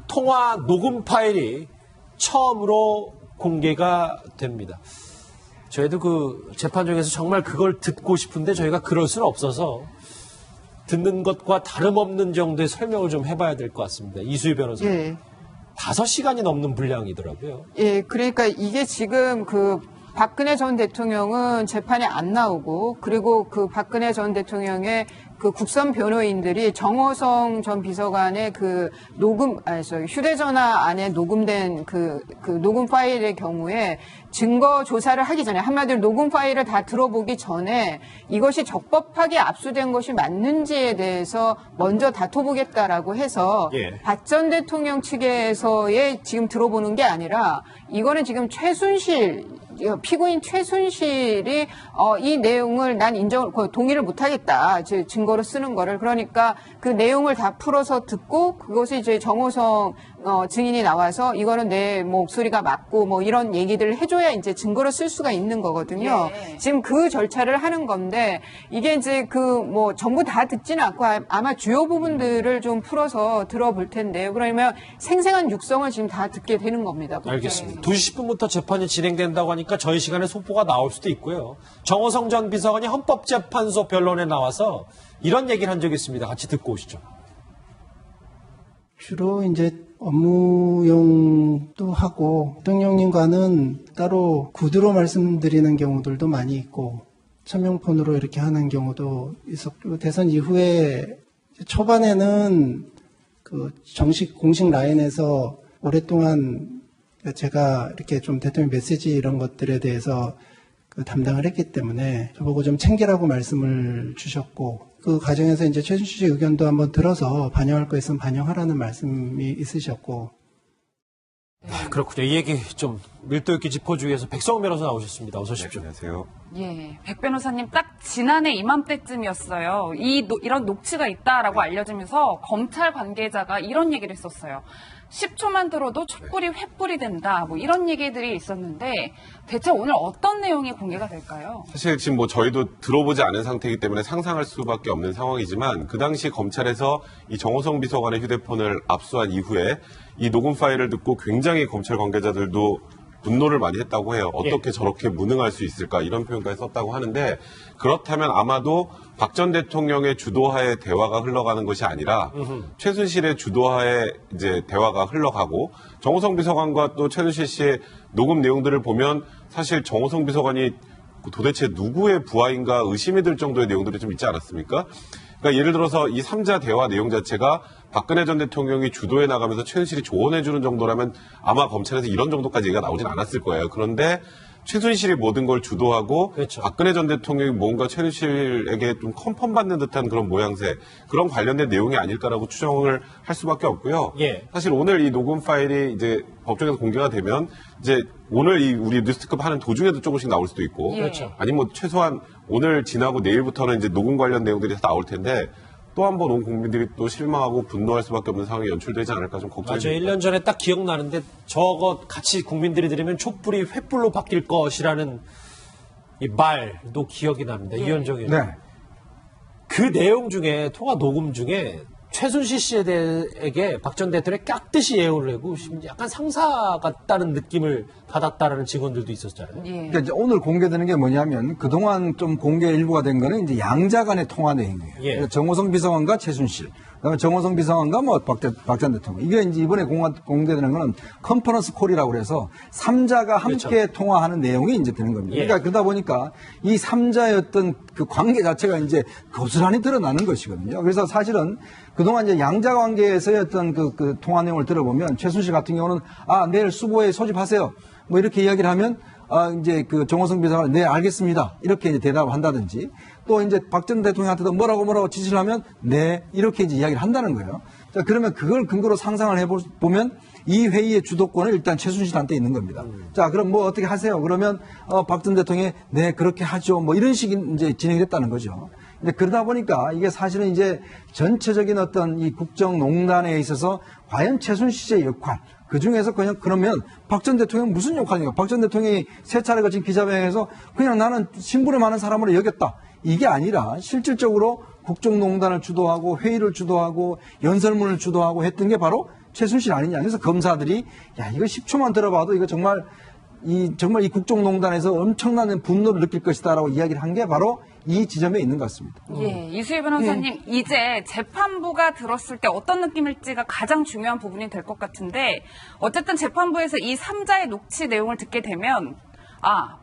통화 녹음 파일이 처음으로 공개가 됩니다. 저희도 그 재판 중에서 정말 그걸 듣고 싶은데 저희가 그럴 수는 없어서 듣는 것과 다름없는 정도의 설명을 좀 해봐야 될 것 같습니다. 이수희 변호사님. 예. 5시간이 넘는 분량이더라고요. 예, 그러니까 이게 지금 그 박근혜 전 대통령은 재판에 안 나오고, 그리고 그 박근혜 전 대통령의 그 국선 변호인들이 정호성 전 비서관의 그 휴대전화 안에 녹음된 그 녹음 파일의 경우에 증거 조사를 하기 전에, 한마디로 녹음 파일을 다 들어보기 전에 이것이 적법하게 압수된 것이 맞는지에 대해서 먼저 다퉈보겠다라고 해서 예. 박 전 대통령 측에서의 지금 들어보는 게 아니라, 이거는 지금 피고인 최순실이 이 내용을 난 동의를 못하겠다, 증거로 쓰는 거를. 그러니까 그 내용을 다 풀어서 듣고, 그것이 이제 정호성 증인이 나와서 이거는 내 목소리가 맞고 뭐 이런 얘기들을 해줘야 이제 증거로 쓸 수가 있는 거거든요. 예. 지금 그 절차를 하는 건데, 이게 이제 전부 다 듣지는 않고 아마 주요 부분들을 좀 풀어서 들어볼 텐데요. 그러면 생생한 육성을 지금 다 듣게 되는 겁니다. 알겠습니다. 2시 10분부터 재판이 진행된다고 하니까 저희 시간에 속보가 나올 수도 있고요. 정호성 전 비서관이 헌법재판소 변론에 나와서 이런 얘기를 한 적이 있습니다. 같이 듣고 오시죠. 주로 이제 업무용도 하고, 대통령님과는 따로 구두로 말씀드리는 경우들도 많이 있고, 차명폰으로 이렇게 하는 경우도 있었고, 대선 이후에 초반에는 그 공식 라인에서 오랫동안 제가 이렇게 좀 대통령 메시지 이런 것들에 대해서 담당을 했기 때문에 저보고 좀 챙기라고 말씀을 주셨고, 그 과정에서 이제 최순실 씨 의견도 한번 들어서 반영할 거 있으면 반영하라는 말씀이 있으셨고. 그렇군요. 이 얘기 좀 밀도 있게 짚어주기 위해서 백성원 변호사 나오셨습니다. 어서 오십시오. 네, 안녕하세요. 예, 백 변호사님 딱 지난해 이맘때쯤이었어요. 이런 녹취가 있다라고 알려지면서 검찰 관계자가 이런 얘기를 했었어요. 10초만 들어도 촛불이 횃불이 된다, 뭐 이런 얘기들이 있었는데, 대체 오늘 어떤 내용이 공개가 될까요? 사실 지금 저희도 들어보지 않은 상태이기 때문에 상상할 수밖에 없는 상황이지만, 그 당시 검찰에서 이 정호성 비서관의 휴대폰을 압수한 이후에 이 녹음 파일을 듣고 굉장히 검찰 관계자들도 분노를 많이 했다고 해요. 어떻게 저렇게 무능할 수 있을까, 이런 표현까지 썼다고 하는데, 그렇다면 아마도 박 전 대통령의 주도하에 대화가 흘러가는 것이 아니라 최순실의 주도하에 이제 대화가 흘러가고, 정호성 비서관과 또 최순실 씨의 녹음 내용들을 보면 사실 정호성 비서관이 도대체 누구의 부하인가 의심이 들 정도의 내용들이 좀 있지 않았습니까? 그러니까 예를 들어서 이 3자 대화 내용 자체가 박근혜 전 대통령이 주도해 나가면서 최순실이 조언해주는 정도라면 아마 검찰에서 이런 정도까지 얘기가 나오진 않았을 거예요. 그런데 최순실이 모든 걸 주도하고, 그렇죠. 박근혜 전 대통령이 뭔가 최순실에게 좀 컨펌받는 듯한 그런 모양새, 그런 관련된 내용이 아닐까라고 추정을 할 수밖에 없고요. 예. 사실 오늘 이 녹음 파일이 이제 법정에서 공개가 되면 이제 오늘 우리 뉴스특급 하는 도중에도 조금씩 나올 수도 있고, 그렇죠. 아니면 최소한 오늘 지나고 내일부터는 이제 녹음 관련 내용들이 다 나올 텐데, 또 한 번 온 국민들이 또 실망하고 분노할 수밖에 없는 상황이 연출되지 않을까 좀 걱정이 맞아요. 됩니다. 1년 전에 딱 기억나는데 저거 같이 국민들이 들으면 촛불이 횃불로 바뀔 것이라는 이 말도 기억이 납니다. 이현정 의원. 네. 그 내용 중에, 통화 녹음 중에 최순실 씨에게 박 전 대통령이 깍듯이 예우를 하고 약간 상사 같다는 느낌을 받았다라는 증언들도 있었잖아요. 예. 그러니까 이제 오늘 공개되는 게 뭐냐면, 그동안 좀 공개 일부가 된 거는 이제 양자 간의 통화 내용이에요. 예. 그러니까 정호성 비서관과 최순실, 그다음에 정호성 비서관과 박 전 대통령. 이게 이제 이번에 공개되는 거는 컨퍼런스 콜이라고 그래서 3자가 함께 그렇죠. 통화하는 내용이 이제 되는 겁니다. 예. 그러니까 그러다 보니까 이 3자의 어떤 그 관계 자체가 이제 고스란히 드러나는 것이거든요. 그래서 사실은 그동안 이제 양자 관계에서의 어떤 그 통화 내용을 들어보면, 최순실 같은 경우는 내일 수보에 소집하세요, 뭐 이렇게 이야기를 하면, 이제 그 정호성 비서관은 네, 알겠습니다, 이렇게 이제 대답을 한다든지, 또 이제 박 전 대통령한테도 뭐라고 지시를 하면 네, 이렇게 이제 이야기를 한다는 거예요. 자, 그러면 그걸 근거로 상상을 해보면 이 회의의 주도권은 일단 최순실한테 있는 겁니다. 자, 그럼 뭐 어떻게 하세요? 그러면 박 전 대통령이 네, 그렇게 하죠, 뭐 이런 식이 이제 진행이 됐다는 거죠. 근데 그러다 보니까 이게 사실은 이제 전체적인 어떤 이 국정농단에 있어서 과연 최순실 씨의 역할, 그 중에서 그러면 박 전 대통령은 무슨 역할인가? 박 전 대통령이 세 차례 거친 기자회견에서 그냥 나는 신분이 많은 사람으로 여겼다, 이게 아니라 실질적으로 국정농단을 주도하고 회의를 주도하고 연설문을 주도하고 했던 게 바로 최순실 아니냐. 그래서 검사들이 야 이거 10초만 들어봐도 이거 정말 이 국정농단에서 엄청난 분노를 느낄 것이다라고 이야기를 한 게 바로 이 지점에 있는 것 같습니다. 예, 이수희 변호사님, 이제 재판부가 들었을 때 어떤 느낌일지가 가장 중요한 부분이 될 것 같은데, 어쨌든 재판부에서 이 3자의 녹취 내용을 듣게 되면,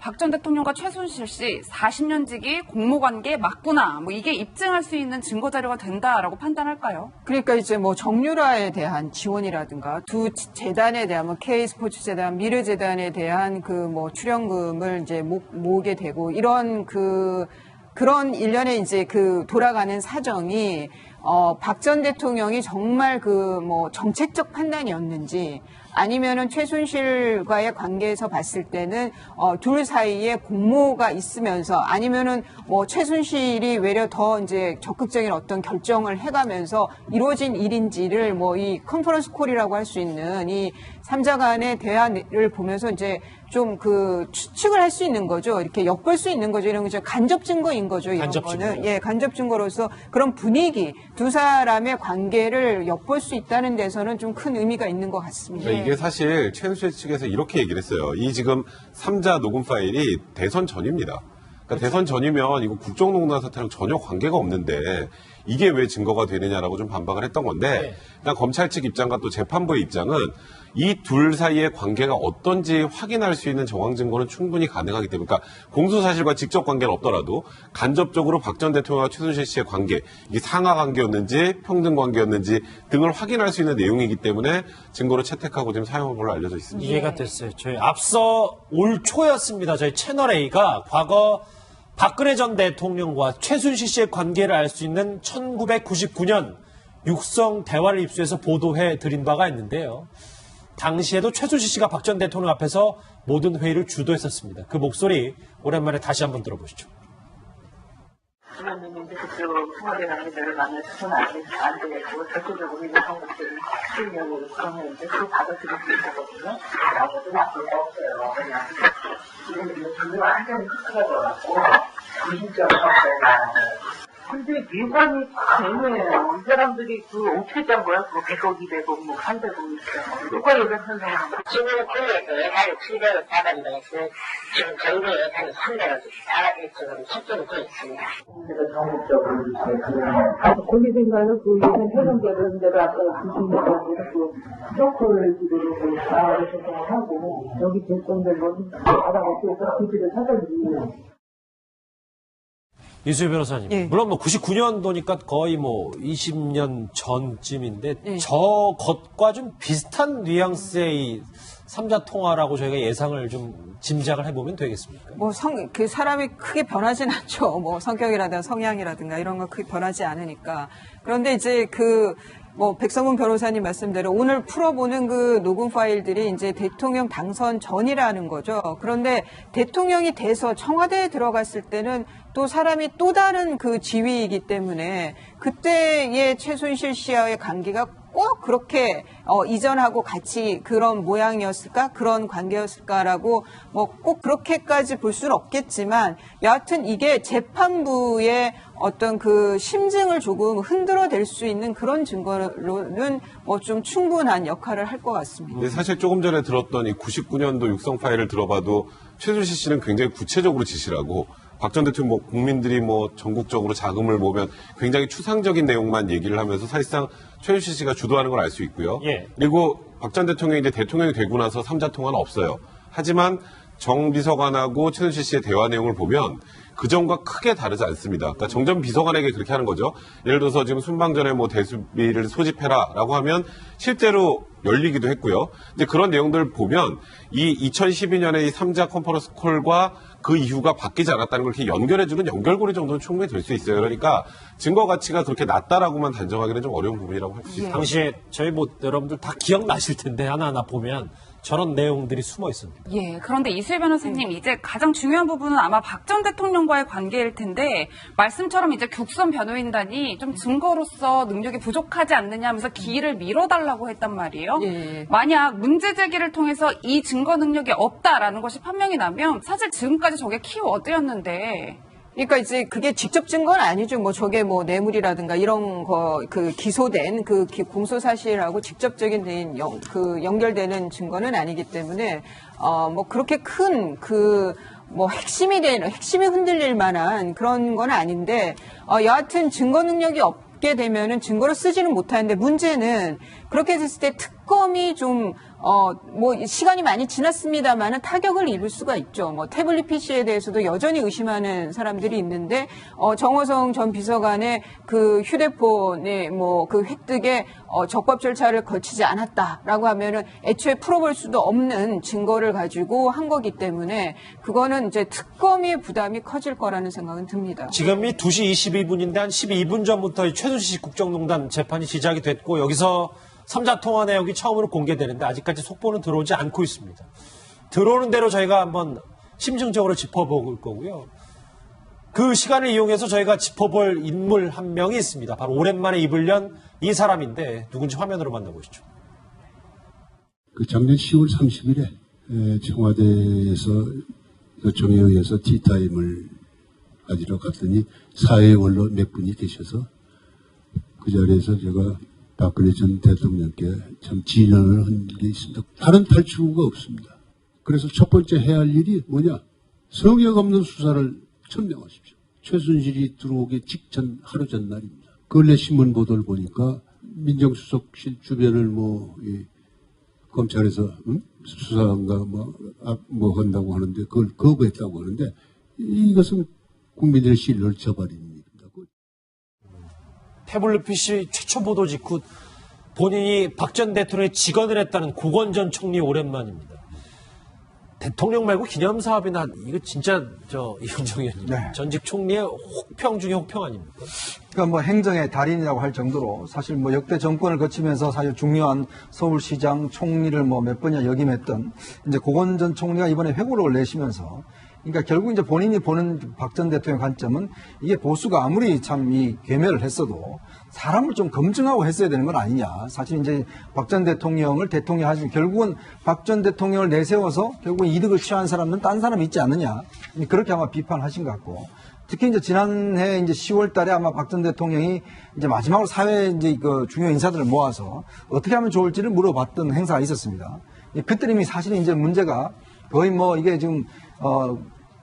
박 전 대통령과 최순실 씨 40년 지기 공모관계 맞구나. 뭐 이게 입증할 수 있는 증거 자료가 된다라고 판단할까요? 그러니까 이제 뭐 정유라에 대한 지원이라든가 두 재단에 대한 뭐 K스포츠재단, 미르재단에 대한 그 뭐 출연금을 이제 모으게 되고 이런 그런 일련의 이제 그 돌아가는 사정이 박 전 대통령이 정말 그 뭐 정책적 판단이었는지 아니면은 최순실과의 관계에서 봤을 때는 둘 사이에 공모가 있으면서 아니면은 뭐 최순실이 외려 더 이제 적극적인 어떤 결정을 해가면서 이루어진 일인지를 뭐 이 컨퍼런스 콜이라고 할 수 있는 이 3자 간의 대화를 보면서 이제 좀 그 추측을 할 수 있는 거죠. 이렇게 엿볼 수 있는 거죠. 이런 거 간접 증거인 거죠. 이런 간접 거는 증거. 예, 간접 증거로서 그런 분위기, 두 사람의 관계를 엿볼 수 있다는 데서는 좀 큰 의미가 있는 것 같습니다. 그러니까 이게 사실 최순실 측에서 이렇게 얘기를 했어요. 이 지금 3자 녹음 파일이 대선 전입니다. 그러니까 대선 전이면 이거 국정농단 사태랑 전혀 관계가 없는데 이게 왜 증거가 되느냐라고 좀 반박을 했던 건데 일단 검찰 측 입장과 또 재판부의 입장은 이 둘 사이의 관계가 어떤지 확인할 수 있는 정황 증거는 충분히 가능하기 때문에 그러니까 공소 사실과 직접 관계는 없더라도 간접적으로 박 전 대통령과 최순실 씨의 관계 이게 상하 관계였는지 평등 관계였는지 등을 확인할 수 있는 내용이기 때문에 증거로 채택하고 지금 사용한 걸로 알려져 있습니다. 이해가 됐어요. 저희 앞서 올 초였습니다. 저희 채널A가 과거 박근혜 전 대통령과 최순실 씨의 관계를 알 수 있는 1999년 육성 대화를 입수해서 보도해 드린 바가 있는데요. 당시에도 최순실 씨가 박 전 대통령 앞에서 모든 회의를 주도했었습니다. 그 목소리 오랜만에 다시 한번 들어보시죠. 지난번에 이제 그쪽으로 청와대 관계자를 만나서는 안 되고 절대적으로 이런 것들을 수행하고 그러는데 그거 받아들일 수 있거든요. 아무도 나쁠 거 없어요. 그냥 지금 이제 전부 완전히 흐트러져갖고 무심점이 없어요. 근데 미관이 되네요. 이 사람들이 그 어떻게 짠 거야? 그 100억, 200억, 뭐 300억 있잖아. 누가 예상한 사람? 지금 국내에서 예산이 700억 잡았는데 지금 정부 예산이 300억 지금 책정이 돼 있습니다. 내가 전국적으로 이렇게 거기 생각은 그 예산 회전되는 대로 아까 주신다고 그 프로콜 지도로 나와서 하고 여기 결정된 건 받아먹고 그들을 사달리 이수희 변호사님. 예. 물론 뭐 99년도니까 거의 뭐 20년 전쯤인데 저것과 좀 비슷한 뉘앙스의 이 3자 통화라고 저희가 예상을 좀 짐작을 해보면 되겠습니까? 뭐 그 사람이 크게 변하진 않죠. 뭐 성격이라든가 성향이라든가 이런 거 크게 변하지 않으니까. 그런데 이제 뭐 백성문 변호사님 말씀대로 오늘 풀어보는 그 녹음 파일들이 이제 대통령 당선 전이라는 거죠. 그런데 대통령이 돼서 청와대에 들어갔을 때는 또 사람이 또 다른 그 지위이기 때문에 그때의 최순실 씨와의 관계가 꼭 그렇게 이전하고 같이 그런 모양이었을까 그런 관계였을까라고 뭐 꼭 그렇게까지 볼 수는 없겠지만 여하튼 이게 재판부의 어떤 그 심증을 조금 흔들어댈 수 있는 그런 증거로는 뭐 좀 충분한 역할을 할 것 같습니다. 근데 사실 조금 전에 들었던 이 99년도 육성 파일을 들어봐도 최순실 씨는 굉장히 구체적으로 지시를 하고 박 전 대통령 뭐 국민들이 뭐 전국적으로 자금을 모으면 굉장히 추상적인 내용만 얘기를 하면서 사실상 최순실 씨가 주도하는 걸 알 수 있고요. 예. 그리고 박 전 대통령이 이제 대통령이 되고 나서 3자 통화는 없어요. 하지만 정 비서관하고 최순실 씨의 대화 내용을 보면 그전과 크게 다르지 않습니다. 그러니까 정 전 비서관에게 그렇게 하는 거죠. 예를 들어서 지금 순방전에 뭐 대수비를 소집해라라고 하면 실제로 열리기도 했고요. 이제 그런 내용들을 보면 이 2012년에 이 3자 컨퍼런스 콜과 그 이유가 바뀌지 않았다는 걸 이렇게 연결해주는 연결고리 정도는 충분히 될 수 있어요. 그러니까 증거 가치가 그렇게 낮다라고만 단정하기는 좀 어려운 부분이라고 할 수 있습니다. 당시에 저희 뭐 여러분들 다 기억나실 텐데 하나하나 보면 저런 내용들이 숨어 있습니다. 예, 그런데 이수희 변호사님, 이제 가장 중요한 부분은 아마 박 전 대통령과의 관계일 텐데, 말씀처럼 이제 국선 변호인단이 좀 증거로서 능력이 부족하지 않느냐 하면서 기일을 미뤄달라고 했단 말이에요. 예. 만약 문제 제기를 통해서 이 증거 능력이 없다라는 것이 판명이 나면, 사실 지금까지 저게 키워드였는데, 그러니까 이제 그게 직접 증거는 아니죠. 뭐 저게 뭐 뇌물이라든가 이런 거 그 기소된 그 공소 사실하고 직접적인 연결되는 증거는 아니기 때문에 뭐 그렇게 큰 뭐 핵심이 흔들릴 만한 그런 건 아닌데 여하튼 증거 능력이 없게 되면은 증거로 쓰지는 못하는데 문제는 그렇게 됐을 때 특검이 좀 뭐 시간이 많이 지났습니다만은 타격을 입을 수가 있죠. 뭐 태블릿 PC에 대해서도 여전히 의심하는 사람들이 있는데 정호성 전 비서관의 그 휴대폰의 뭐 그 획득에 적법 절차를 거치지 않았다라고 하면은 애초에 풀어볼 수도 없는 증거를 가지고 한 거기 때문에 그거는 이제 특검의 부담이 커질 거라는 생각은 듭니다. 지금이 2시 22분인데 한 12분 전부터 최순실 국정농단 재판이 시작이 됐고 여기서 3자 통화 내역이 처음으로 공개되는데 아직까지 속보는 들어오지 않고 있습니다. 들어오는 대로 저희가 한번 심층적으로 짚어볼 거고요. 그 시간을 이용해서 저희가 짚어볼 인물 한 명이 있습니다. 바로 오랜만에 입을 연 이 사람인데 누군지 화면으로 만나보시죠. 그 작년 10월 30일에 청와대에서 요청에 의해서 티타임을 가지러 갔더니 사회 원로 몇 분이 계셔서 그 자리에서 제가 박근혜 전 대통령께 참 진언을 한 게 있습니다. 다른 탈출구가 없습니다. 그래서 첫 번째 해야 할 일이 뭐냐? 성역 없는 수사를 천명하십시오. 최순실이 들어오기 직전 하루 전날입니다. 근래 신문 보도를 보니까 민정수석실 주변을 검찰에서 수사한가 뭐 한다고 하는데 그걸 거부했다고 하는데 이것은 국민들의 신뢰를 저버립니다. 태블릿 PC 최초 보도 직후 본인이 박 전 대통령의 직언을 했다는 고건 전 총리 오랜만입니다. 대통령 말고 기념사업이나 이거 진짜 이현정 의원님 전직 총리의 혹평 중에 혹평 아닙니까? 그러니까 뭐 행정의 달인이라고 할 정도로 사실 뭐 역대 정권을 거치면서 사실 중요한 서울시장 총리를 뭐 몇 번이나 역임했던 이제 고건 전 총리가 이번에 회고록을 내시면서 그러니까 결국 이제 본인이 보는 박 전 대통령 관점은 이게 보수가 아무리 참 이 괴멸을 했어도 사람을 좀 검증하고 했어야 되는 건 아니냐. 사실 이제 박 전 대통령을 대통령 하시면 결국은 박 전 대통령을 내세워서 결국은 이득을 취한 사람은 딴 사람이 있지 않느냐. 그렇게 아마 비판하신 것 같고. 특히 이제 지난해 이제 10월 달에 아마 박 전 대통령이 이제 마지막으로 사회 이제 그 중요 인사들을 모아서 어떻게 하면 좋을지를 물어봤던 행사가 있었습니다. 그때 이미 사실 이제 문제가 거의 뭐 이게 지금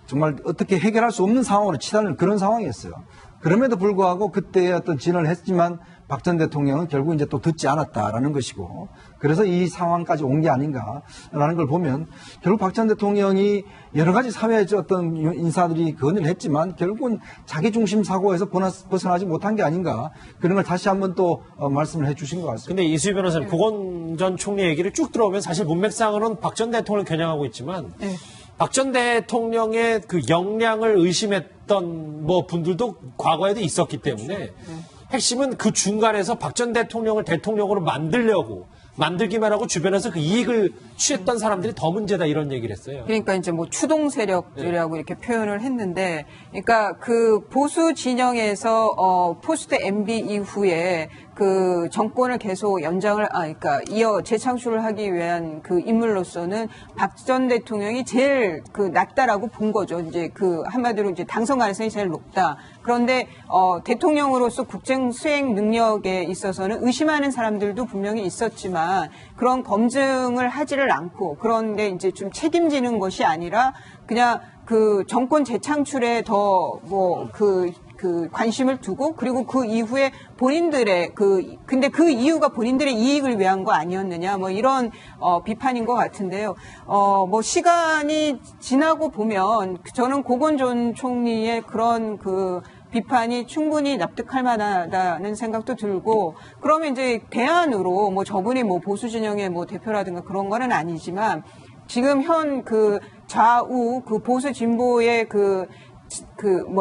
정말 어떻게 해결할 수 없는 상황으로 치닫는 그런 상황이었어요. 그럼에도 불구하고 그때 어떤 진언을 했지만 박 전 대통령은 결국 이제 또 듣지 않았다라는 것이고 그래서 이 상황까지 온 게 아닌가라는 걸 보면 결국 박 전 대통령이 여러 가지 사회의 어떤 인사들이 건의를 했지만 결국은 자기 중심 사고에서 벗어나지 못한 게 아닌가 그런 걸 다시 한번 또 말씀을 해 주신 것 같습니다. 근데 이수희 변호사님, 고건 전 총리 얘기를 쭉 들어오면 사실 문맥상으로는 박 전 대통령을 겨냥하고 있지만 박 전 대통령의 그 역량을 의심했던 뭐 분들도 과거에도 있었기 때문에 핵심은 그 중간에서 박 전 대통령을 대통령으로 만들기만 하고 주변에서 그 이익을 취했던 사람들이 더 문제다 이런 얘기를 했어요. 그러니까 이제 뭐 추동 세력이라고 이렇게 표현을 했는데, 그러니까 그 보수 진영에서 포스트 MB 이후에 그 정권을 계속 그러니까 재창출을 하기 위한 그 인물로서는 박 전 대통령이 제일 그 낫다라고 본 거죠. 이제 그 한마디로 이제 당선 가능성이 제일 높다. 그런데 대통령으로서 국정 수행 능력에 있어서는 의심하는 사람들도 분명히 있었지만 그런 검증을 하지를 않고 그런데 이제 좀 책임지는 것이 아니라 그냥 그 정권 재창출에 더 그 관심을 두고 그리고 그 이후에 본인들의 근데 그 이유가 본인들의 이익을 위한 거 아니었느냐 뭐 이런 비판인 것 같은데요. 뭐 시간이 지나고 보면 저는 고건 전 총리의 그런 그 비판이 충분히 납득할 만하다는 생각도 들고 그러면 이제 대안으로 뭐 저분이 뭐 보수 진영의 뭐 대표라든가 그런 거는 아니지만 지금 현 그 좌우 그 보수 진보의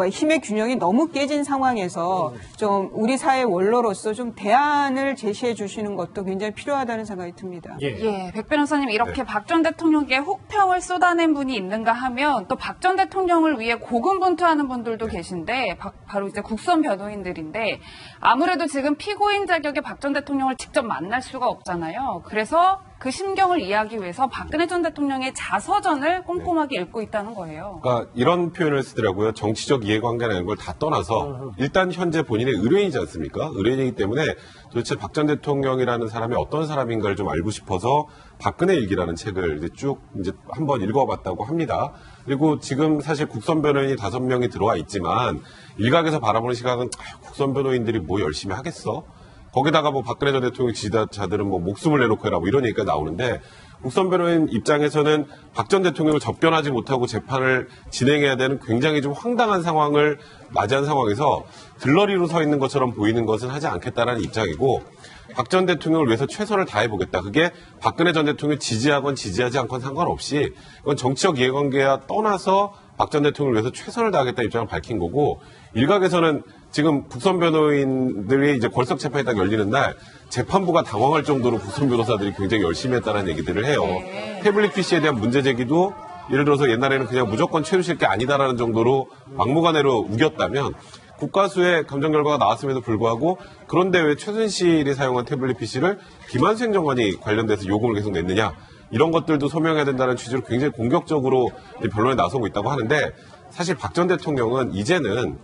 힘의 균형이 너무 깨진 상황에서 좀 우리 사회 원로로서 좀 대안을 제시해 주시는 것도 굉장히 필요하다는 생각이 듭니다. 예, 백 변호사님 이렇게 박 전 대통령께 혹평을 쏟아낸 분이 있는가 하면 또 박 전 대통령을 위해 고군분투하는 분들도 계신데 바로 이제 국선 변호인들인데 아무래도 지금 피고인 자격의 박 전 대통령을 직접 만날 수가 없잖아요. 그래서 그 심경을 이해하기 위해서 박근혜 전 대통령의 자서전을 꼼꼼하게 읽고 있다는 거예요. 그러니까 이런 표현을 쓰더라고요. 정치적 이해관계라는 걸 다 떠나서 일단 현재 본인의 의뢰인이지 않습니까? 의뢰인이기 때문에 도대체 박 전 대통령이라는 사람이 어떤 사람인가를 좀 알고 싶어서 박근혜 일기라는 책을 이제 쭉 이제 한번 읽어봤다고 합니다. 그리고 지금 사실 국선 변호인이 5명이 들어와 있지만 일각에서 바라보는 시각은 국선 변호인들이 뭐 열심히 하겠어? 거기다가 뭐 박근혜 전 대통령 지지자들은 뭐 목숨을 내놓고 해라 뭐 이런 얘기가 나오는데 국선 변호인 입장에서는 박 전 대통령을 접견하지 못하고 재판을 진행해야 되는 굉장히 좀 황당한 상황을 맞이한 상황에서 들러리로 서 있는 것처럼 보이는 것은 하지 않겠다라는 입장이고 박 전 대통령을 위해서 최선을 다해보겠다. 그게 박근혜 전 대통령을 지지하건 지지하지 않건 상관없이 그건 정치적 이해관계와 떠나서 박 전 대통령을 위해서 최선을 다하겠다 입장을 밝힌 거고 일각에서는 지금 국선 변호인들이 이제 걸석 재판이 딱 열리는 날 재판부가 당황할 정도로 국선 변호사들이 굉장히 열심히 했다는 얘기들을 해요. 태블릿 PC에 대한 문제 제기도 예를 들어서 옛날에는 그냥 무조건 최순실 게 아니다라는 정도로 막무가내로 우겼다면 국가수의 감정 결과가 나왔음에도 불구하고 그런데 왜 최순실이 사용한 태블릿 PC를 김한수 행정관이 관련돼서 요금을 계속 냈느냐 이런 것들도 소명해야 된다는 취지로 굉장히 공격적으로 변론에 나서고 있다고 하는데 사실 박 전 대통령은 이제는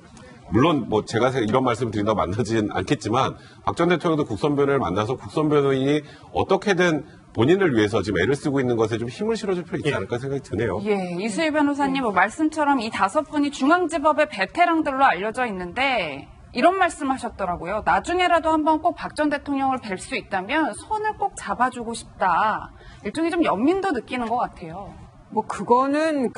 물론 뭐 제가 이런 말씀 드린다고 만나진 않겠지만 박 전 대통령도 국선 변호인을 만나서 국선 변호인이 어떻게든 본인을 위해서 지금 애를 쓰고 있는 것에 좀 힘을 실어줄 필요 있지 않을까 생각이 드네요. 예, 이수일 변호사님 뭐 말씀처럼 이 5분이 중앙지법의 베테랑들로 알려져 있는데 이런 말씀하셨더라고요. 나중에라도 한번 꼭 박 전 대통령을 뵐 수 있다면 손을 꼭 잡아주고 싶다. 일종의 좀 연민도 느끼는 것 같아요. 뭐 그거는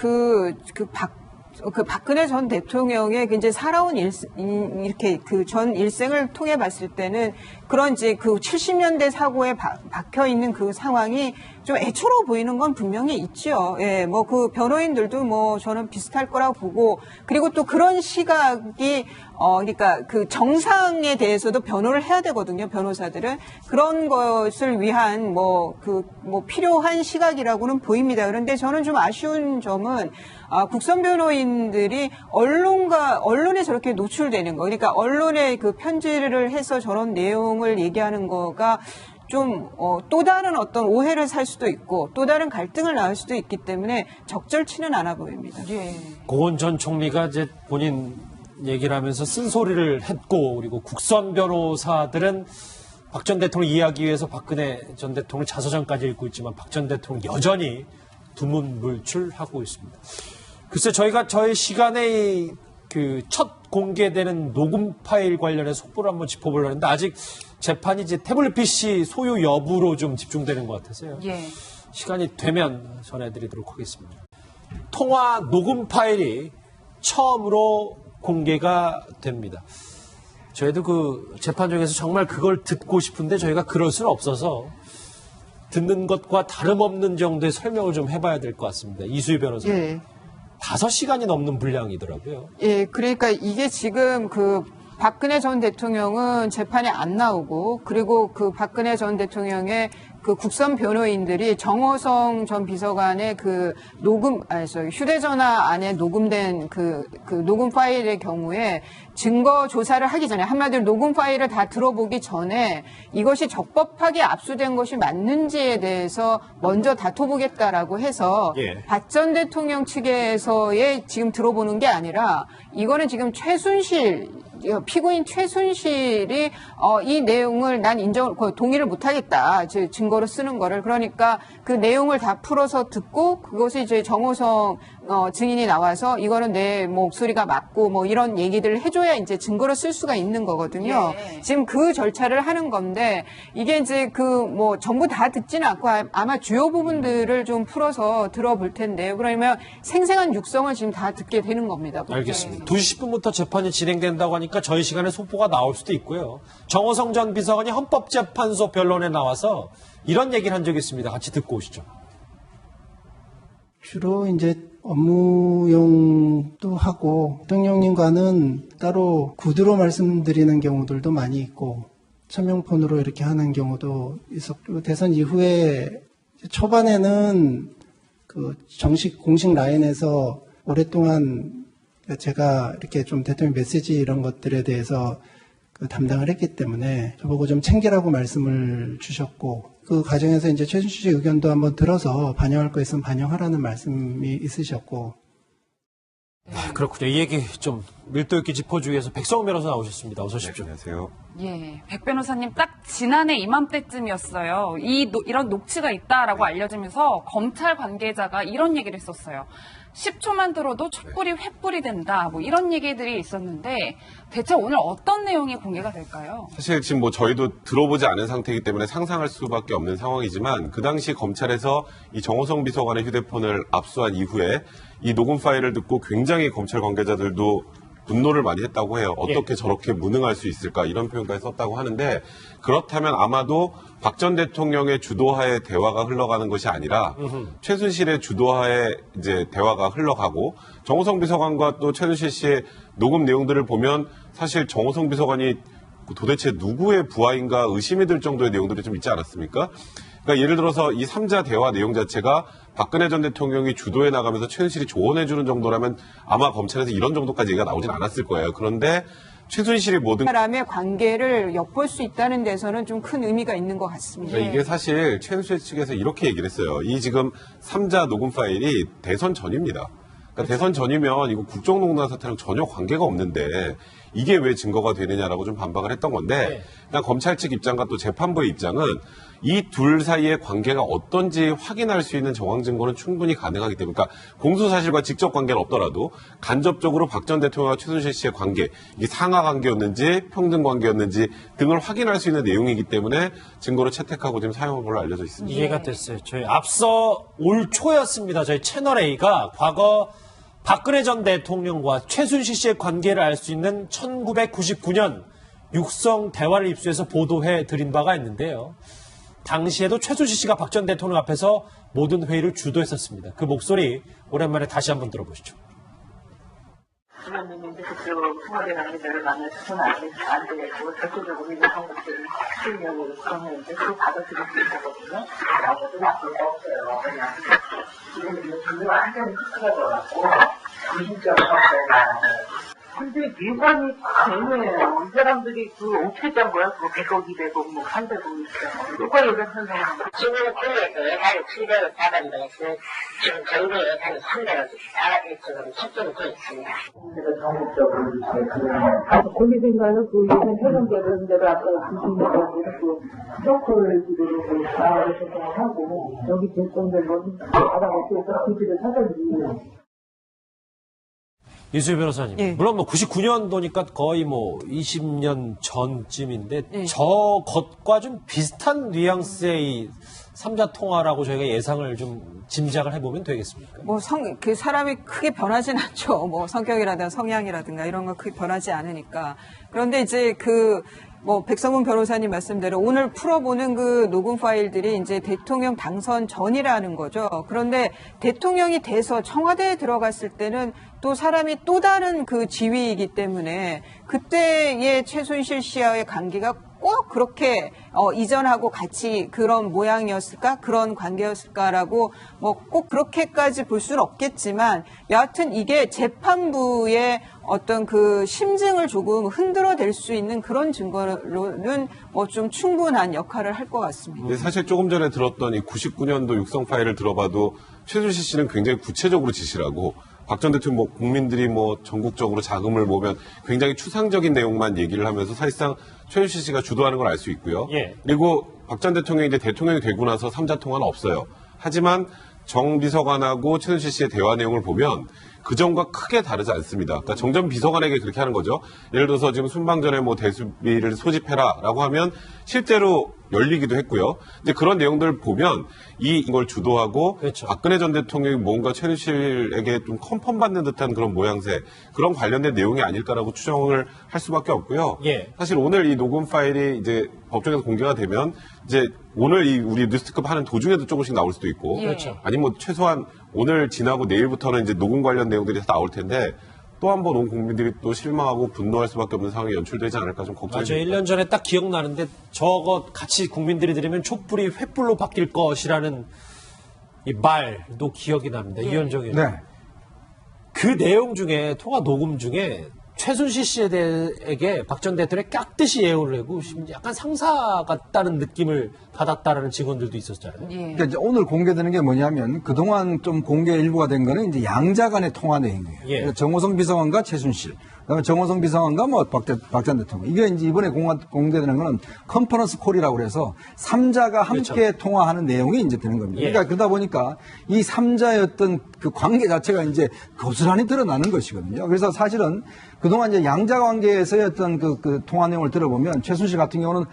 박근혜 전 대통령의 이제 살아온 이렇게 그 전 일생을 통해 봤을 때는 그런 이제 그 70년대 사고에 박혀 있는 그 상황이 좀 애처로워 보이는 건 분명히 있죠. 예, 뭐 그 변호인들도 뭐 저는 비슷할 거라고 보고 그리고 또 그런 시각이 그러니까 그 정상에 대해서도 변호를 해야 되거든요. 변호사들은 그런 것을 위한 뭐 필요한 시각이라고는 보입니다. 그런데 저는 좀 아쉬운 점은 국선 변호인들이 언론에 저렇게 노출되는 거, 그러니까 언론에 그 편지를 해서 저런 내용을 얘기하는 거가 좀 또 다른 어떤 오해를 살 수도 있고 또 다른 갈등을 낳을 수도 있기 때문에 적절치는 않아 보입니다. 예. 고은 전 총리가 이제 본인 얘기를 하면서 쓴소리를 했고 그리고 국선 변호사들은 박 전 대통령 이해하기 위해서 박근혜 전 대통령 자서전까지 읽고 있지만 박 전 대통령 여전히 두문불출하고 있습니다. 글쎄 저희가 저희 시간에 그 첫 공개되는 녹음 파일 관련해서 속보를 한번 짚어보려고 했는데 아직 재판이 이제 태블릿 PC 소유 여부로 좀 집중되는 것 같아서요. 예. 시간이 되면 전해드리도록 하겠습니다. 통화 녹음 파일이 처음으로 공개가 됩니다. 저희도 그 재판 중에서 정말 그걸 듣고 싶은데 저희가 그럴 수는 없어서 듣는 것과 다름없는 정도의 설명을 좀 해봐야 될 것 같습니다. 이수희 변호사님. 예. 5시간이 넘는 분량이더라고요. 예, 그러니까 이게 지금 그 박근혜 전 대통령은 재판에 안 나오고 그리고 그 박근혜 전 대통령의 그 국선 변호인들이 정호성 전 비서관의 그 휴대전화 안에 녹음된 그 녹음 파일의 경우에 증거 조사를 하기 전에 한마디로 녹음 파일을 다 들어보기 전에 이것이 적법하게 압수된 것이 맞는지에 대해서 먼저 다퉈보겠다라고 해서 예. 박 전 대통령 측에서의 지금 들어보는 게 아니라 이거는 지금 피고인 최순실이 이 내용을 난 동의를 못하겠다. 증거로 쓰는 거를. 그러니까 그 내용을 다 풀어서 듣고 그것이 이제 정호성 증인이 나와서 이거는 내 목소리가 맞고 뭐 이런 얘기들을 해줘야 이제 증거로 쓸 수가 있는 거거든요. 예. 지금 그 절차를 하는 건데 이게 이제 전부 다 듣지는 않고 아마 주요 부분들을 좀 풀어서 들어볼 텐데요. 그러면 생생한 육성을 지금 다 듣게 되는 겁니다. 알겠습니다. 2시 10분부터 재판이 진행된다고 하니까 저희 시간에 속보가 나올 수도 있고요. 정호성 전 비서관이 헌법재판소 변론에 나와서 이런 얘기를 한 적이 있습니다. 같이 듣고 오시죠. 주로 이제 업무용도 하고 대통령님과는 따로 구두로 말씀드리는 경우들도 많이 있고 천명폰으로 이렇게 하는 경우도 있었고 대선 이후에 초반에는 그 공식 라인에서 오랫동안 제가 이렇게 좀 대통령 메시지 이런 것들에 대해서 담당을 했기 때문에 저보고 좀 챙기라고 말씀을 주셨고 그 과정에서 이제 최순실 씨 의견도 한번 들어서 반영할 거 있으면 반영하라는 말씀이 있으셨고. 그렇군요. 이 얘기 좀 밀도 있게 짚어주기 위해서 백성원 변호사 나오셨습니다. 어서 오십시오. 안녕하세요. 예, 백 변호사님 딱 지난해 이맘때쯤이었어요. 이런 녹취가 있다라고 알려지면서 검찰 관계자가 이런 얘기를 했었어요. 10초만 들어도 촛불이 횃불이 된다. 뭐 이런 얘기들이 있었는데 대체 오늘 어떤 내용이 공개가 될까요? 사실 지금 뭐 저희도 들어보지 않은 상태이기 때문에 상상할 수밖에 없는 상황이지만 그 당시 검찰에서 이 정호성 비서관의 휴대폰을 압수한 이후에 이 녹음 파일을 듣고 굉장히 검찰 관계자들도 분노를 많이 했다고 해요. 어떻게 저렇게 무능할 수 있을까 이런 표현까지 썼다고 하는데 그렇다면 아마도 박 전 대통령의 주도하에 대화가 흘러가는 것이 아니라 최순실의 주도하에 이제 대화가 흘러가고 정호성 비서관과 또 최순실 씨의 녹음 내용들을 보면 사실 정호성 비서관이 도대체 누구의 부하인가 의심이 들 정도의 내용들이 좀 있지 않았습니까? 그러니까 예를 들어서 이 3자 대화 내용 자체가 박근혜 전 대통령이 주도해 나가면서 최순실이 조언해주는 정도라면 아마 검찰에서 이런 정도까지 얘기가 나오진 않았을 거예요. 그런데 최순실이 모든 사람의 관계를 엿볼 수 있다는 데서는 좀 큰 의미가 있는 것 같습니다. 이게 사실 최순실 측에서 이렇게 얘기를 했어요. 이 지금 3자 녹음 파일이 대선 전입니다. 그러니까 대선 전이면 이거 국정농단 사태랑 전혀 관계가 없는데 이게 왜 증거가 되느냐라고 좀 반박을 했던 건데 그냥 검찰 측 입장과 또 재판부의 입장은 이 둘 사이의 관계가 어떤지 확인할 수 있는 정황 증거는 충분히 가능하기 때문에 그러니까 공소사실과 직접 관계는 없더라도 간접적으로 박 전 대통령과 최순실 씨의 관계 이게 상하 관계였는지 평등 관계였는지 등을 확인할 수 있는 내용이기 때문에 증거로 채택하고 지금 사용한 걸로 알려져 있습니다. 이해가 됐어요. 저희 앞서 올 초였습니다. 저희 채널A가 과거 박근혜 전 대통령과 최순실 씨의 관계를 알 수 있는 1999년 육성 대화를 입수해서 보도해 드린 바가 있는데요. 당시에도 최순실 씨가 박 전 대통령 앞에서 모든 회의를 주도했었습니다. 그 목소리 오랜만에 다시 한번 들어보시죠. 주변님인데 그쪽 청와대 관계자를 만나서는 안 되고 절대적으로 이런 것들을 쓰려고 그러는데 그거 받아들일 수 있거든요. 아무도 나쁠 거 없어요. 그냥 지금 분류가 완전히 흐트러져갖고 미심쩍은 없어요. 근데 미관이 애매해요. 이 사람들이 그 어떻게 짠 거야? 그거 100억, 200억, 뭐 300억 있잖아. 누가 예산한 사람? 지금 국내에서 예산이 700억 400억에서 지금 정부 예산이 300억 지금 책정이 돼 있습니다. 그래서 전국적으로 이렇게 거기 생각은 그 예산 회전되는 대로 아까 주신다고 그 서클 지도로 나와서 조정하고 여기 대통령은 받아먹고 기지를 사달지. 이수희 변호사님. 예. 물론 뭐 99년도니까 거의 뭐 20년 전쯤인데 저것과 좀 비슷한 뉘앙스의 이 3자 통화라고 저희가 예상을 좀 짐작을 해보면 되겠습니까? 뭐 그 사람이 크게 변하진 않죠. 뭐 성격이라든가 성향이라든가 이런 거 크게 변하지 않으니까. 그런데 이제 뭐 백성문 변호사님 말씀대로 오늘 풀어보는 그 녹음 파일들이 이제 대통령 당선 전이라는 거죠. 그런데 대통령이 돼서 청와대에 들어갔을 때는 또 사람이 또 다른 그 지위이기 때문에 그때의 최순실 씨와의 관계가 꼭 그렇게 이전하고 같이 그런 모양이었을까 그런 관계였을까라고 뭐 꼭 그렇게까지 볼 수는 없겠지만 여하튼 이게 재판부의 어떤 그 심증을 조금 흔들어댈 수 있는 그런 증거로는 뭐 좀 충분한 역할을 할 것 같습니다. 근데 사실 조금 전에 들었던 이 99년도 육성 파일을 들어봐도 최순실 씨는 굉장히 구체적으로 지시를 하고 박 전 대통령 뭐 국민들이 뭐 전국적으로 자금을 모으면 굉장히 추상적인 내용만 얘기를 하면서 사실상 최순실 씨가 주도하는 걸 알 수 있고요. 예. 그리고 박 전 대통령이 이제 대통령이 되고 나서 3자 통화는 없어요. 하지만 정 비서관하고 최순실 씨의 대화 내용을 보면 그전과 크게 다르지 않습니다. 그러니까 정 전 비서관에게 그렇게 하는 거죠. 예를 들어서 지금 순방전에 뭐 대수비를 소집해라라고 하면 실제로 열리기도 했고요. 이제 그런 내용들을 보면 이걸 주도하고 그렇죠. 박근혜 전 대통령이 뭔가 최순실에게 좀 컨펌받는 듯한 그런 모양새, 그런 관련된 내용이 아닐까라고 추정을 할 수밖에 없고요. 예. 사실 오늘 이 녹음 파일이 이제 법정에서 공개가 되면 이제 오늘 이 우리 뉴스급 하는 도중에도 조금씩 나올 수도 있고, 그렇죠. 아니면 뭐 최소한 오늘 지나고 내일부터는 이제 녹음 관련 내용들이 다 나올 텐데. 또 한 번 온 국민들이 또 실망하고 분노할 수밖에 없는 상황이 연출되지 않을까 좀 걱정이 맞아요. 됩니다. 1년 전에 딱 기억나는데 저거 같이 국민들이 들으면 촛불이 횃불로 바뀔 것이라는 이 말도 기억이 납니다. 이현정 의원. 네. 그 내용 중에 통화 녹음 중에 최순실 씨에게 박 전 대통령이 깍듯이 예우를 하고 약간 상사 같다는 느낌을 받았다라는 직원들도 있었잖아요. 예. 그러니까 이제 오늘 공개되는 게 뭐냐면 그동안 좀 공개 일부가 된 거는 이제 양자 간의 통화 내용이에요. 예. 그러니까 정호성 비서관과 최순실, 그다음에 정호성 비서관과 뭐 박 전 대통령. 이게 이제 이번에 공개되는 거는 컨퍼런스 콜이라고 그래서 3자가 함께 그렇죠. 통화하는 내용이 이제 되는 겁니다. 예. 그러니까 그러다 보니까 이 3자의 어떤 그 관계 자체가 이제 고스란히 드러나는 것이거든요. 그래서 사실은 그동안 이제 양자 관계에서의 어떤 그 통화 내용을 들어보면 최순실 같은 경우는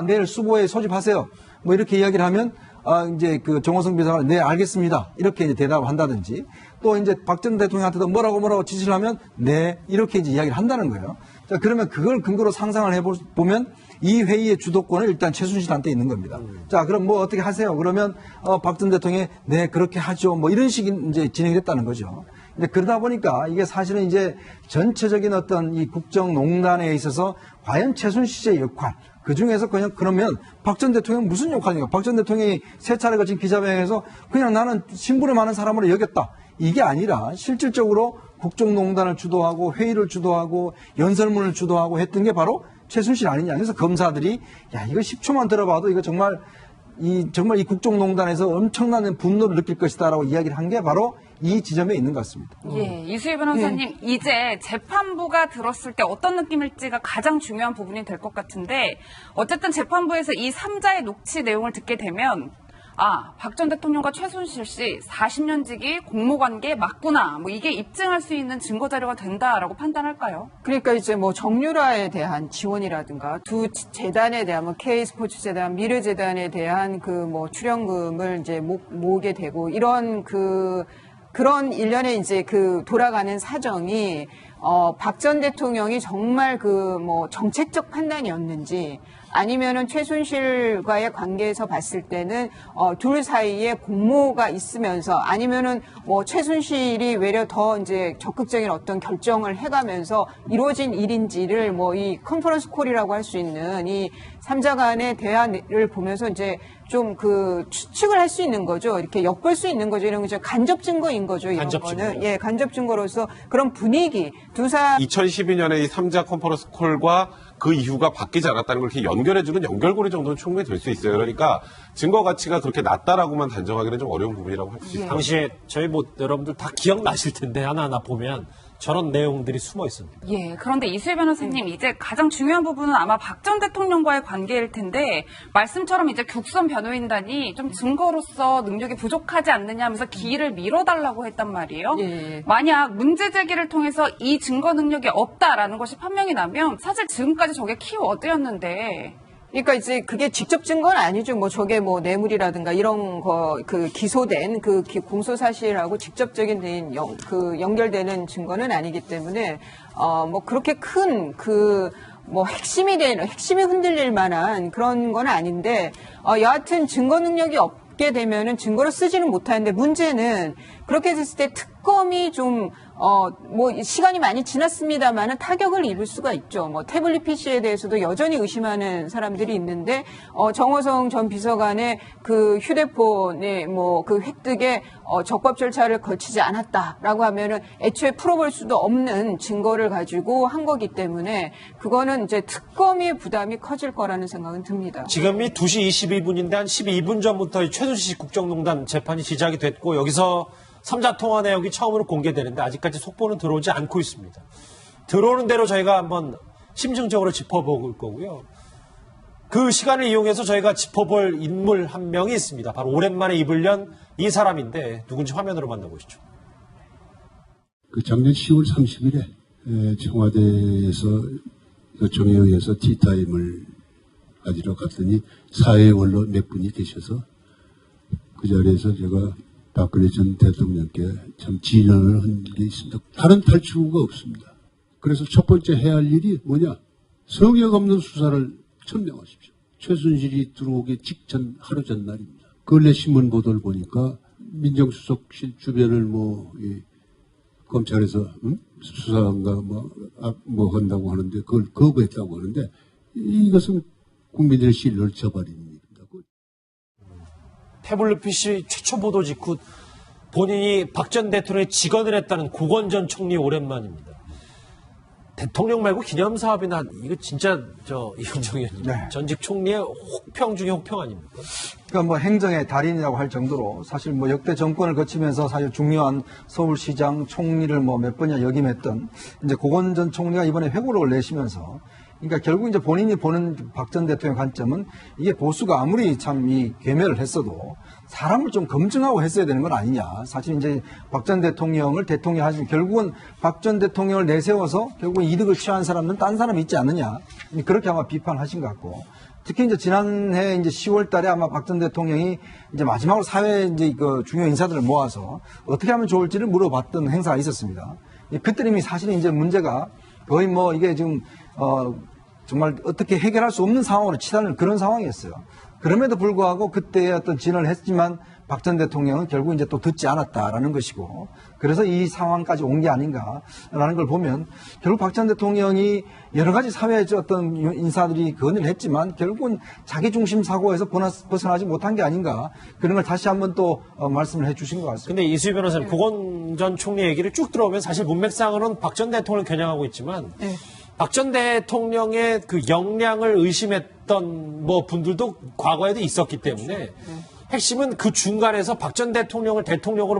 내일 수보에 소집하세요. 뭐 이렇게 이야기를 하면 이제 그 정호성 비서관은 네 알겠습니다 이렇게 이제 대답을 한다든지 또 이제 박 전 대통령한테도 뭐라고 지시를 하면 네 이렇게 이제 이야기를 한다는 거예요. 자 그러면 그걸 근거로 상상을 해보면 이 회의의 주도권은 일단 최순실한테 있는 겁니다. 자 그럼 뭐 어떻게 하세요? 그러면 박 전 대통령이 네 그렇게 하죠. 뭐 이런 식이 이제 진행이 됐다는 거죠. 근데 그러다 보니까 이게 사실은 이제 전체적인 어떤 이 국정농단에 있어서 과연 최순실의 역할 그 중에서 그러면 박 전 대통령은 무슨 역할입니까? 박 전 대통령이 세 차례 거친 기자회견에서 그냥 나는 신분이 많은 사람으로 여겼다. 이게 아니라 실질적으로 국정농단을 주도하고 회의를 주도하고 연설문을 주도하고 했던 게 바로 최순실 아니냐. 그래서 검사들이 야 이거 10초만 들어봐도 이거 정말 이 국정농단에서 엄청난 분노를 느낄 것이다라고 이야기를 한 게 바로 이 지점에 있는 것 같습니다. 예, 이수희 변호사님, 이제 재판부가 들었을 때 어떤 느낌일지가 가장 중요한 부분이 될 것 같은데, 어쨌든 재판부에서 이 3자의 녹취 내용을 듣게 되면, 박 전 대통령과 최순실 씨 40년 지기 공모관계 맞구나. 뭐 이게 입증할 수 있는 증거 자료가 된다라고 판단할까요? 그러니까 이제 뭐 정유라에 대한 지원이라든가 두 재단에 대한 뭐 K스포츠재단, 미래재단에 대한 그 뭐 출연금을 이제 모으게 되고 이런 그런 일련의 이제 그 돌아가는 사정이 박 전 대통령이 정말 그 뭐 정책적 판단이었는지 아니면은 최순실과의 관계에서 봤을 때는 둘 사이에 공모가 있으면서 아니면은 뭐 최순실이 외려 더 이제 적극적인 어떤 결정을 해가면서 이루어진 일인지를 뭐 이 컨퍼런스 콜이라고 할 수 있는 이 3자 간의 대화를 보면서 이제 좀 그 추측을 할 수 있는 거죠. 이렇게 엿볼 수 있는 거죠. 이런 거 간접 증거인 거죠. 이런 간접 거는 증거. 예, 간접 증거로서 그런 분위기 2012년에 이 3자 컨퍼런스 콜과 그 이유가 바뀌지 않았다는 걸 이렇게 연결해주는 연결고리 정도는 충분히 될 수 있어요. 그러니까 증거 가치가 그렇게 낮다라고만 단정하기는 좀 어려운 부분이라고 할 수 있습니다. 당시에 저희 여러분들 다 기억나실 텐데 하나하나 보면 저런 내용들이 숨어 있습니다. 예, 그런데 이수희 변호사님, 이제 가장 중요한 부분은 아마 박 전 대통령과의 관계일 텐데, 말씀처럼 이제 국선 변호인단이 좀 증거로서 능력이 부족하지 않느냐 하면서 기일을 미뤄달라고 했단 말이에요. 예. 만약 문제 제기를 통해서 이 증거 능력이 없다라는 것이 판명이 나면 사실 지금까지 저게 키워드였는데, 그러니까 이제 그게 직접 증거는 아니죠. 뭐 저게 뭐 뇌물이라든가 이런 거 그 기소된 그 공소 사실하고 직접적인 연결되는 증거는 아니기 때문에 뭐 그렇게 큰 뭐 핵심이 흔들릴 만한 그런 건 아닌데 여하튼 증거 능력이 없게 되면은 증거로 쓰지는 못하는데 문제는 그렇게 됐을 때 특검이 좀 뭐 시간이 많이 지났습니다만은 타격을 입을 수가 있죠. 뭐 태블릿 PC에 대해서도 여전히 의심하는 사람들이 있는데 정호성 전 비서관의 그 휴대폰에 뭐 그 획득에 적법 절차를 거치지 않았다라고 하면은 애초에 풀어볼 수도 없는 증거를 가지고 한 거기 때문에 그거는 이제 특검의 부담이 커질 거라는 생각은 듭니다. 지금이 2시 22분인데 한 12분 전부터 이 최순실 국정농단 재판이 시작이 됐고 여기서 3자 통화 내역이 처음으로 공개되는데 아직까지 속보는 들어오지 않고 있습니다. 들어오는 대로 저희가 한번 심층적으로 짚어볼 거고요. 그 시간을 이용해서 저희가 짚어볼 인물 한 명이 있습니다. 바로 오랜만에 입을 연 이 사람인데 누군지 화면으로 만나보시죠. 작년 10월 30일에 청와대에서 요청에 의해서 티타임을 가지러 갔더니 사회 원로 몇 분이 계셔서 그 자리에서 제가 박근혜 전 대통령께 참 진언을 한 게 있습니다. 다른 탈출구가 없습니다. 그래서 첫 번째 해야 할 일이 뭐냐? 성역 없는 수사를 천명하십시오. 최순실이 들어오기 직전 하루 전날입니다. 근래 신문 보도를 보니까 민정수석실 주변을 검찰에서 수사한가 뭐 한다고 하는데 그걸 거부했다고 하는데 이것은 국민들의 신뢰를 저버립니다. 태블릿 PC 최초 보도 직후 본인이 박 전 대통령의 직언을 했다는 고건 전 총리 오랜만입니다. 대통령 말고 기념사업이나 이거 진짜 이현정 의원님 네. 전직 총리의 혹평 중에 혹평 아닙니까? 그러니까 뭐 행정의 달인이라고 할 정도로 사실 뭐 역대 정권을 거치면서 사실 중요한 서울시장 총리를 뭐 몇 번이나 역임했던 이제 고건 전 총리가 이번에 회고록을 내시면서 그러니까 결국 이제 본인이 보는 박 전 대통령 관점은 이게 보수가 아무리 참 이 괴멸을 했어도 사람을 좀 검증하고 했어야 되는 건 아니냐. 사실 이제 박 전 대통령을 대통령 하시면 결국은 박 전 대통령을 내세워서 결국은 이득을 취한 사람은 딴 사람이 있지 않느냐. 그렇게 아마 비판하신 것 같고. 특히 이제 지난해 이제 10월 달에 아마 박 전 대통령이 이제 마지막으로 사회 이제 그 중요 인사들을 모아서 어떻게 하면 좋을지를 물어봤던 행사가 있었습니다. 그때 이미 사실 이제 문제가 거의 뭐 이게 지금 정말 어떻게 해결할 수 없는 상황으로 치닫는 그런 상황이었어요. 그럼에도 불구하고 그때의 어떤 진언을 했지만 박 전 대통령은 결국 이제 또 듣지 않았다라는 것이고 그래서 이 상황까지 온 게 아닌가라는 걸 보면 결국 박 전 대통령이 여러 가지 사회의 어떤 인사들이 건의를 했지만 결국은 자기 중심 사고에서 벗어나지 못한 게 아닌가 그런 걸 다시 한번 또 말씀을 해 주신 것 같습니다. 근데 이수희 변호사님, 고건 전 총리 얘기를 쭉 들어오면 사실 문맥상으로는 박 전 대통령을 겨냥하고 있지만 박 전 대통령의 그 역량을 의심했던 뭐 분들도 과거에도 있었기 때문에 핵심은 그 중간에서 박 전 대통령을 대통령으로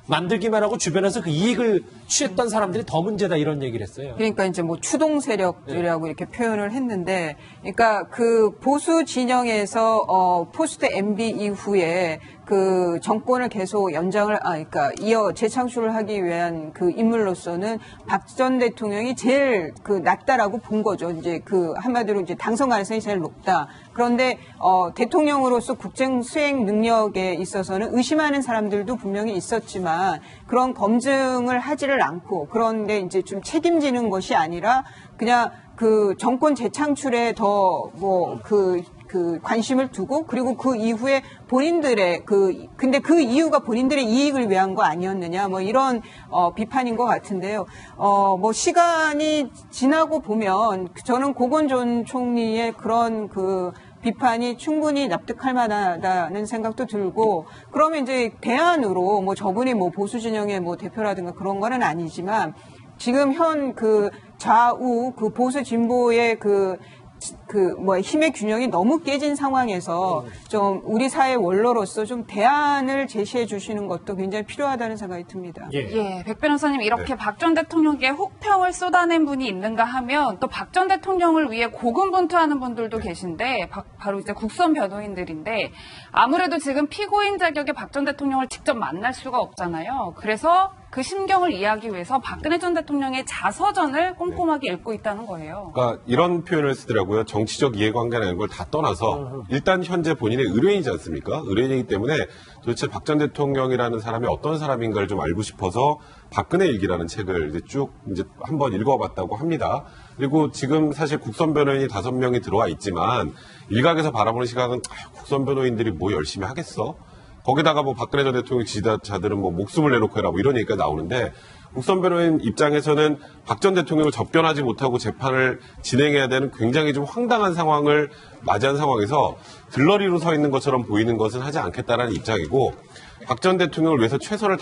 만들기만 하고 주변에서 그 이익을 취했던 사람들이 더 문제다 이런 얘기를 했어요. 그러니까 이제 뭐 추동 세력이라고 이렇게 표현을 했는데, 그러니까 그 보수 진영에서 포스트 MB 이후에 그 정권을 계속 그러니까 이어 재창출을 하기 위한 그 인물로서는 박 전 대통령이 제일 그 낫다라고 본 거죠. 이제 그 한마디로 이제 당선 가능성이 제일 높다. 그런데 대통령으로서 국정 수행 능력에 있어서는 의심하는 사람들도 분명히 있었지만 그런 검증을 하지를 않고 그런데 이제 좀 책임지는 것이 아니라 그냥 그 정권 재창출에 더 그 관심을 두고 그리고 그 이후에 본인들의 근데 그 이유가 본인들의 이익을 위한 거 아니었느냐 뭐 이런 비판인 것 같은데요. 뭐 시간이 지나고 보면 저는 고건 전 총리의 그런 그 비판이 충분히 납득할 만하다는 생각도 들고 그러면 이제 대안으로 뭐 저분이 뭐 보수 진영의 뭐 대표라든가 그런 거는 아니지만 지금 현 그 좌우 그 보수 진보의 힘의 균형이 너무 깨진 상황에서 좀 우리 사회 원로로서 좀 대안을 제시해 주시는 것도 굉장히 필요하다는 생각이 듭니다. 예, 백 변호사님 이렇게 박 전 대통령께 혹평을 쏟아낸 분이 있는가 하면 또 박 전 대통령을 위해 고군분투하는 분들도 계신데 바로 이제 국선 변호인들인데 아무래도 지금 피고인 자격의 박 전 대통령을 직접 만날 수가 없잖아요. 그래서 그 심경을 이해하기 위해서 박근혜 전 대통령의 자서전을 꼼꼼하게 읽고 있다는 거예요. 그러니까 이런 표현을 쓰더라고요. 정치적 이해관계라는 걸 다 떠나서 일단 현재 본인의 의뢰인이지 않습니까? 의뢰인이기 때문에 도대체 박 전 대통령이라는 사람이 어떤 사람인가를 좀 알고 싶어서 박근혜 일기라는 책을 이제 한번 읽어봤다고 합니다. 그리고 지금 사실 국선 변호인이 5명이 들어와 있지만 일각에서 바라보는 시각은 국선 변호인들이 뭐 열심히 하겠어? 거기다가 뭐 박근혜 전 대통령 지지자들은 뭐 목숨을 내놓고 해라 뭐 이런 얘기가 나오는데 국선 변호인 입장에서는 박 전 대통령을 접견하지 못하고 재판을 진행해야 되는 굉장히 좀 황당한 상황을 맞이한 상황에서 들러리로 서 있는 것처럼 보이는 것은 하지 않겠다라는 입장이고 박 전 대통령을 위해서 최선을